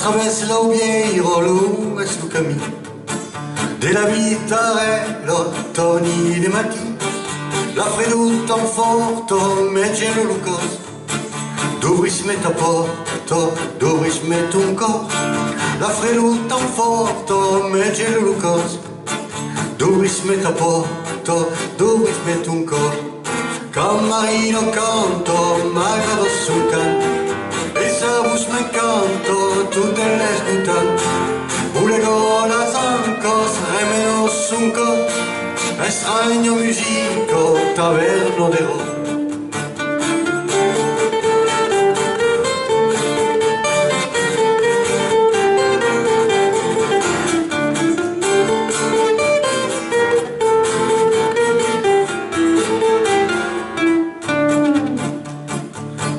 attraverso l'aubiero lungo sul cammino della vita l'ottoni dei mattini, la freduta un forto meggio lucos, dove si mette a porto, dove si mette un cor, la freduta un forto meggio lucos, dove si mette a porto, dove si mette un cor. Camarino canto, magado sul canto, e sa vos me canto, tutte le scutan. Ulego las ancos, remenos un cor, estraneo musico, taverno de ro.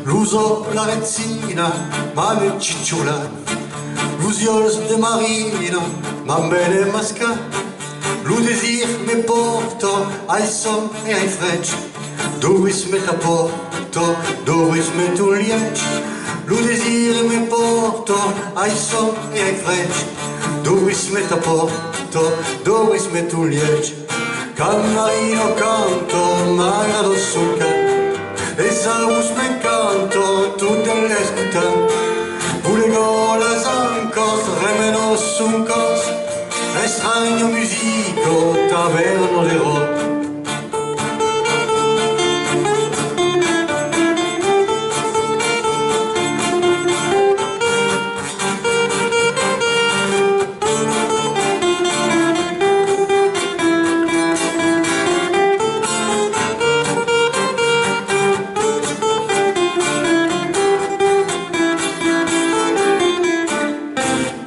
L'uso la rezzina, ma le cicciolate, l'usiols de marina, ma belle masca, l'u desir me porto ai son e ai frecci, dove si mette a porto, dove si mette un liege, l'u desir me porto ai son e ai frecci, dove si mette a porto, dove si mette un liege. Canarino canto, magado sul canto, e sa vos me canto, tutte le scutan. Ulego las ancos, remenos un cos, estraneo musico, taverno de ro.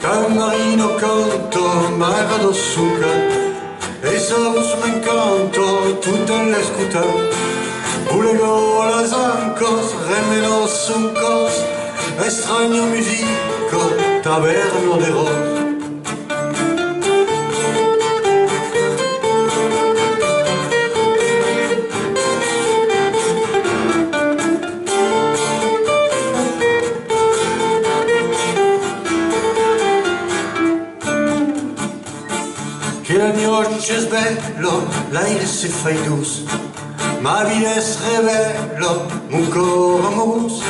Camarino canto, magado sul canto, e sa vos me canto, tutte le scutan. Ulego las ancos, remenos un cos, estraneo musico, taverno de ro. Che la noche es bello, l'aire si fa dus, ma vida es rebello, un cor amoros,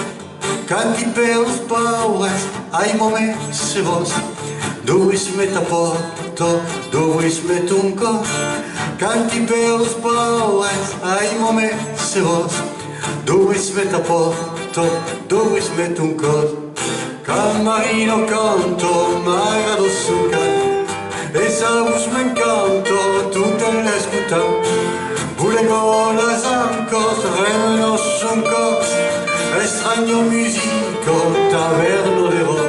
canti peus paures, ai momenti vos, dove si mette a porto, dove si mette un cor, canti peus paures, ai momenti vos, dove si mette a porto, dove si mette un cor. Camarino canto, magado sul canto, e sa vos me canto, tutte le scutan. Ulego las ancos, remenos un cos, estraneo musico, taverno de ro.